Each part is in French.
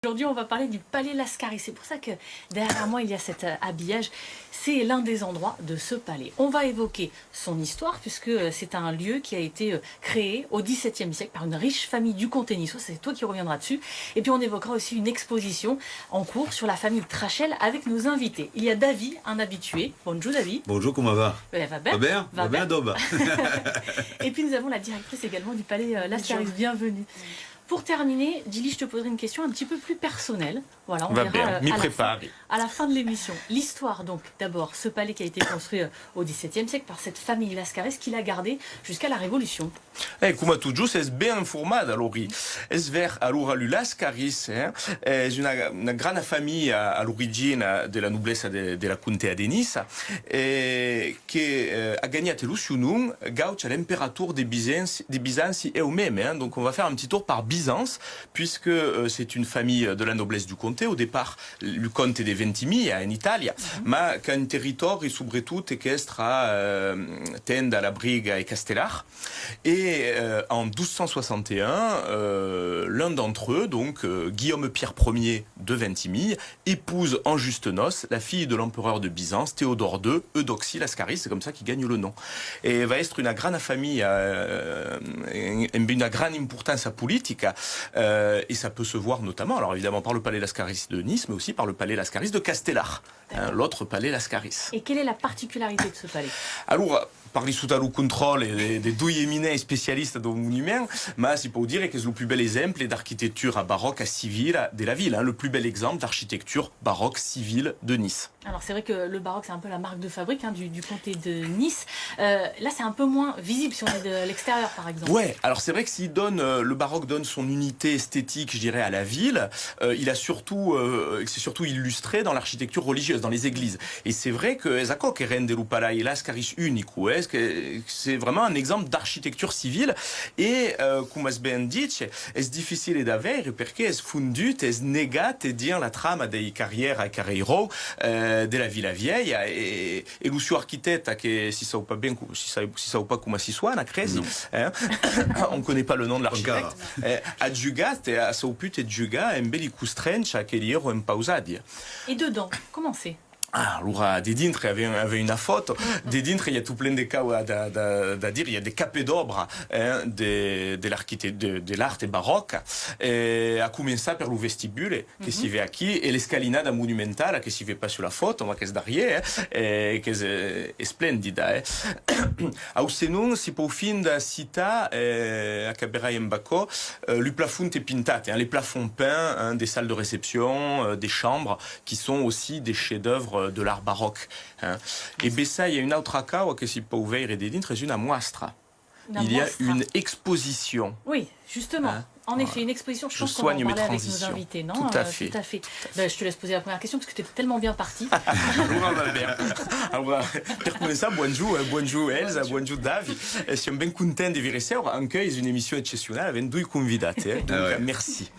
Aujourd'hui, on va parler du palais Lascaris. C'est pour ça que derrière moi, il y a cet habillage. C'est l'un des endroits de ce palais. On va évoquer son histoire, puisque c'est un lieu qui a été créé au XVIIe siècle par une riche famille du comté niçois. C'est toi qui reviendras dessus. Et puis, on évoquera aussi une exposition en cours sur la famille Trachel avec nos invités. Il y a David, un habitué. Bonjour, David. Bonjour, comment va? Va bien. Va bien? Va bien, Dob. Et puis, nous avons la directrice également du palais Lascaris. Bienvenue. Pour terminer, Gilly, je te poserai une question un petit peu plus personnelle. Voilà, on verra à la fin de l'émission. L'histoire, donc, d'abord, ce palais qui a été construit au XVIIe siècle par cette famille Lascaris qui l'a gardé jusqu'à la Révolution. Come tu giusto sei ben informata, Lori. Es ver allora lui Lascaris, è una grande famiglia all'origine della noblezza della contea di Nice, che ha gagnato lo surnom gauche l'imperatore des Byzanti et eux-mêmes. Donc on va faire un petit tour par Byzance, puisque c'est une famille de la noblesse du comté, au départ le comte dei Ventimiglia in Italia, ma che ha un territorio soprattutto che tra Tenda, la Briga et Castellar. Et en 1261, l'un d'entre eux, donc Guillaume Pierre Ier de Ventimille, épouse en juste noces la fille de l'empereur de Byzance, Théodore II, Eudoxie Lascaris, c'est comme ça qu'il gagne le nom. Et va être une grande famille, une grande importance politique, et ça peut se voir notamment, alors évidemment par le palais Lascaris de Nice, mais aussi par le palais Lascaris de Castellar, l'autre palais Lascaris. Et quelle est la particularité de ce palais? Alors, parli sotto lo controllo dei due eminenti specialisti del monument, ma si può dire che è il più bel esempio d'architecture baroque civile della ville, le plus bel exemple d'architecture baroque civile de Nice. Alors c'est vrai que le baroque c'est un peu la marque de fabrique du comté de Nice. Là c'est un peu moins visible si on est de l'extérieur par exemple. Ouais, alors c'est vrai que le baroque donne son unité esthétique, je dirais, à la ville. Il a surtout, c'est surtout illustré dans l'architecture religieuse, dans les églises. Et c'est vrai que ecco che rende lo palais Lascaris unico, c'est vraiment un exemple d'architecture civile. Et come ben dice, è difficile da avere perché è fonduto, è negato dire la trama dei carriera e carreiro della Villa Vieille e lo suo architecte che si sa pas bien, si sa pas come si suona, cresi, on connaît pas le nom de l'architecte, a giugato e a saputo giugare un bellico strange che ero in pausadi. Et dedans, comment c'est? Allora, di dintre aveva una foto, di dintre il y a tout plein de cas da dire, il y a des capes d'obra dell'arte barocca, a commencer per lo vestibule che si vede qui e l'escalinata monumentale che si vede pas sulla foto, ma che è derrière, che è splendida. Au se non si può fin da citare, a Caberai en Bacco, le plafond est pintate, les plafonds peints des salles de réception, des chambres, qui sont aussi des chefs-d'œuvre de l'art baroque. Et Bessa, il y a une autre cas que si peut ouvrir et dedans, c'est une mostra. Il y a une exposition. Oui, justement. En effet, une exposition, je pense qu'on va en parler avec nos invités, non? Tout à fait. Tout à fait. Ben, je te laisse poser la première question parce que tu es tellement bien parti. Alors, per commencer, bonjour Elsa, bonjour David. Siamo ben contenti di essere anche in une émission eccezionale avec due convidati. Donc, merci.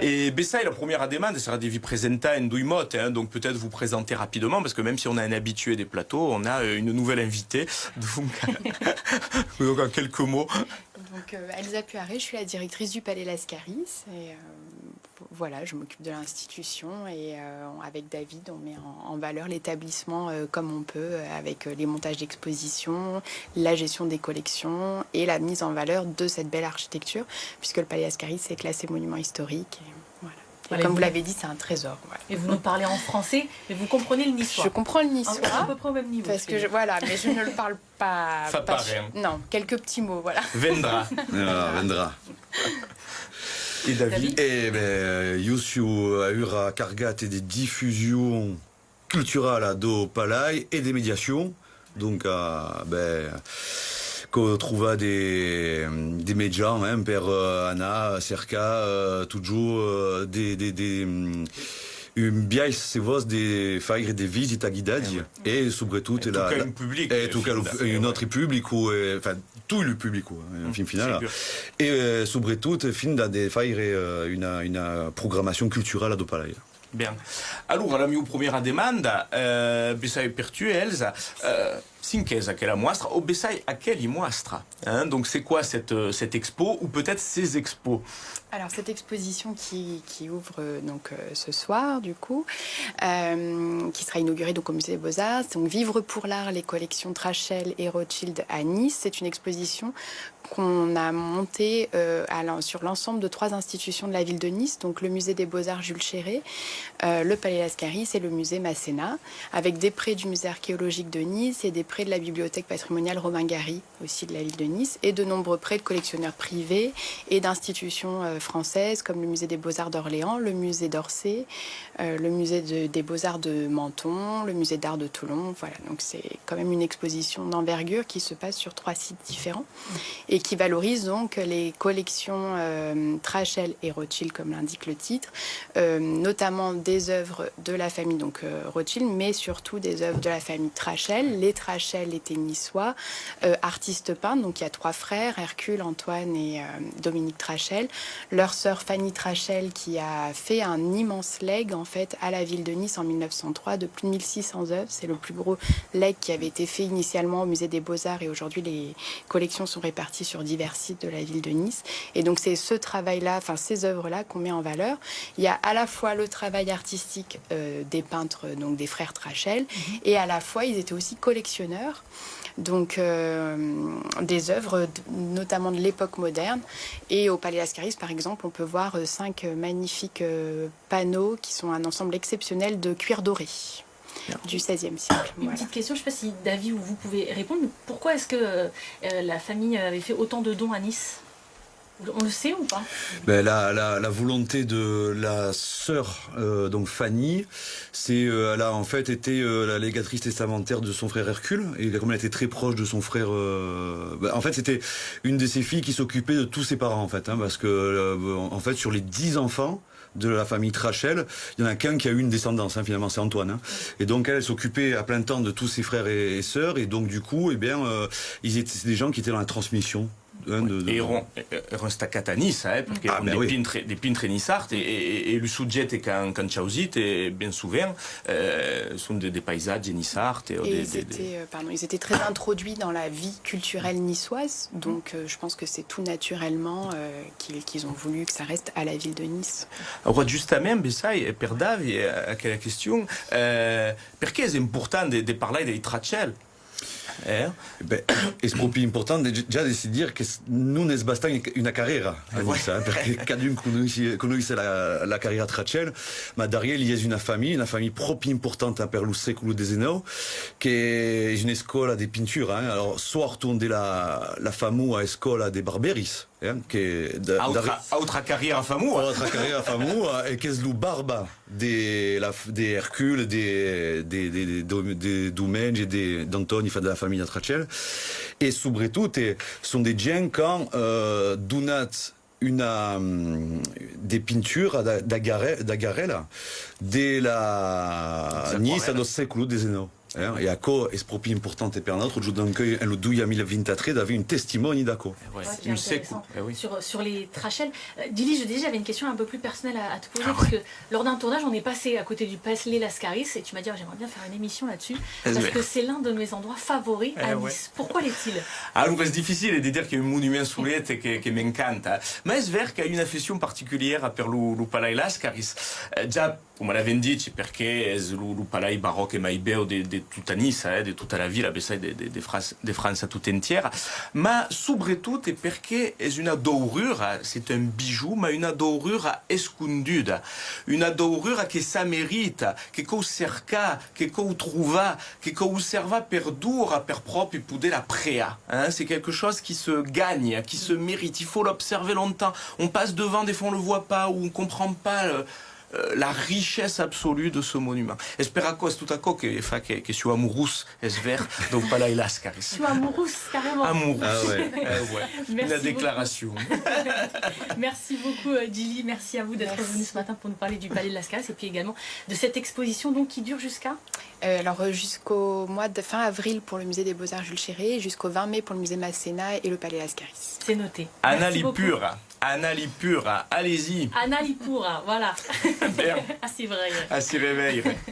Et Bessa, la première demande sera de vous présenter en deux mots, donc peut-être vous présenter rapidement, parce que même si on a un habitué des plateaux, on a une nouvelle invitée. Donc en quelques mots. Donc Elsa Puaré, je suis la directrice du palais Lascaris et voilà, je m'occupe de l'institution et avec David, on met en valeur l'établissement comme on peut avec les montages d'expositions, la gestion des collections et la mise en valeur de cette belle architecture puisque le palais Lascaris est classé monument historique. Et voilà. Et comme vous l'avez dit, c'est un trésor. Voilà. Et vous nous parlez en français, mais vous comprenez le niçois. Je comprends le niçois. À peu près au même niveau. Parce que voilà, mais je ne le parle pas. Ça paraît. Non, quelques petits mots, voilà. Vendra. Vendra. Et David? Eh ben, io sono a cargate di diffusion culturale do palais et des médiations. Donc, qu'on trouva des médias per Anna, cerca toujours un biais se vos de fare de visita guidati e soprattutto un pubblico un altro pubblico, enfin tout le pubblico en fin finale, et soprattutto fin da de fare una programmazione culturale do palais. Bien. Allora, la mia prima domanda, besai per tu, Elsa, qu'est-ce qu'elle mostra, ou besai à quelle il mostra, hein? Donc c'est quoi cette expo, ou peut-être ces expos? Alors cette exposition qui ouvre donc ce soir du coup, qui sera inaugurée donc au Musée des Beaux-Arts, donc Vivre pour l'art, les collections Trachel et Rothschild à Nice. C'est une exposition qu'on a montée sur l'ensemble de 3 institutions de la ville de Nice, donc le Musée des Beaux-Arts Jules Chéret, le Palais Lascaris et le Musée Masséna, avec des prêts du Musée archéologique de Nice et des prêts de la Bibliothèque patrimoniale Romain Gary, aussi de la ville de Nice, et de nombreux prêts de collectionneurs privés et d'institutions françaises comme le Musée des Beaux-Arts d'Orléans, le Musée d'Orsay, le Musée des Beaux-Arts de Menton, le Musée d'Art de Toulon. Voilà, donc c'est quand même une exposition d'envergure qui se passe sur 3 sites différents et qui valorise donc les collections Trachel et Rothschild, comme l'indique le titre, notamment des œuvres de la famille donc Rothschild, mais surtout des œuvres de la famille Trachel. Les Trachel étaient niçois, artistes peintres, donc il y a 3 frères, Hercule, Antoine et Dominique Trachel. Leur sœur Fanny Trachel qui a fait un immense legs en fait à la ville de Nice en 1903 de plus de 1600 œuvres. C'est le plus gros legs qui avait été fait initialement au Musée des Beaux-Arts et aujourd'hui les collections sont réparties sur divers sites de la ville de Nice. Et donc c'est ce travail-là, enfin ces œuvres-là qu'on met en valeur. Il y a à la fois le travail artistique des peintres, donc des frères Trachel, et à la fois ils étaient aussi collectionneurs. Donc des œuvres notamment de l'époque moderne. Et au Palais Lascaris, par exemple, on peut voir 5 magnifiques panneaux qui sont un ensemble exceptionnel de cuir doré du XVIe siècle. Une petite question, je ne sais pas si David ou vous pouvez répondre, mais pourquoi est-ce que la famille avait fait autant de dons à Nice? On le sait ou pas? Ben, la volonté de la sœur, donc Fanny, elle a en fait été la légatrice testamentaire de son frère Hercule, et comme elle était très proche de son frère, en fait c'était une de ses filles qui s'occupait de tous ses parents en fait, hein, parce que en fait sur les 10 enfants de la famille Trachel, il y en a qu'un qui a eu une descendance, hein, finalement c'est Antoine, hein. Et donc elle s'occupait à plein temps de tous ses frères et sœurs, et donc du coup, c'est des gens qui étaient dans la transmission. Erano staccato a Nice, perché erano dei pintre nissards et le sujet quand ciausit et bien souvent sont des paysages nissards. Ils étaient très introduits dans la vie culturelle niçoise, donc je pense que c'est tout naturellement qu'ils ont voulu que ça reste à la ville de Nice. Alors justement, Besai, per Davi, a quella question, perché è importante di parlare dei Trachel? Beh, è proprio importante già di dire che non è basta una carriera a Nice, perché chiunque conosce la carriera Trachel, ma derrière il y a une famille proprio importante per lo secolo XIX, che è una scuola di pittura, alors sortono della famosa scuola dei Barberis, che altra carriera famosa, e che è lo barba di Hercule, di Domenge e di Antonio della famiglia Trachel, e soprattutto sono dei gens che hanno donato des pintures d'Agarella della Nice allo secolo XIX. E acco è proprio importante per noi, oggi anche nel 2023 d'avoir un testimone d'acco. Sur les Trachel. Dili, j'avais une question un peu plus personnelle à te poser, parce que lors d'un tournage, on est passé à côté du Palais Lascaris, et tu m'as dit, j'aimerais bien faire une émission là-dessus, parce que c'est l'un de mes endroits favoris à Nice. Pourquoi l'est-il? Alors, c'est difficile de dire qu'il y a un monument soulette che mi encanta, ma è vero che ha une affezione particolare per lo Palais Lascaris. Già, come l'avete detto, perché è lo Palais barocco e mai bello di tutta Nice, di tutta la ville, di Francia tutta intera, ma soprattutto perché è una dorura, c'est un bijou, ma una dorura esconduta, una dorura che sa merita, che co cerca, che co trouva, che co osserva per dura, per proprio poter la prea. C'est quelque chose qui se gagne, qui se mérite, il faut l'observer longtemps. On passe devant, des fois on le voit pas, ou on comprend pas la richesse absolue de ce monument. Spero che fa che sono amoureuse, è vero, do Palais Lascaris. Tu es amoureuse, carrément. Amoureuse. Ah ouais. Une déclaration. Merci beaucoup, Dili. Merci à vous d'être venu ce matin pour nous parler du Palais Lascaris et puis également de cette exposition donc, qui dure jusqu'à jusqu'au mois de fin avril pour le Musée des Beaux-Arts Jules Chéret, jusqu'au 20 mai pour le Musée Masséna et le Palais Lascaris. C'est noté. Anna Lipura. Anna Lipura, allez-y. Anna Lipura, voilà. Bien. Ah, c'est vrai. À s'y réveiller.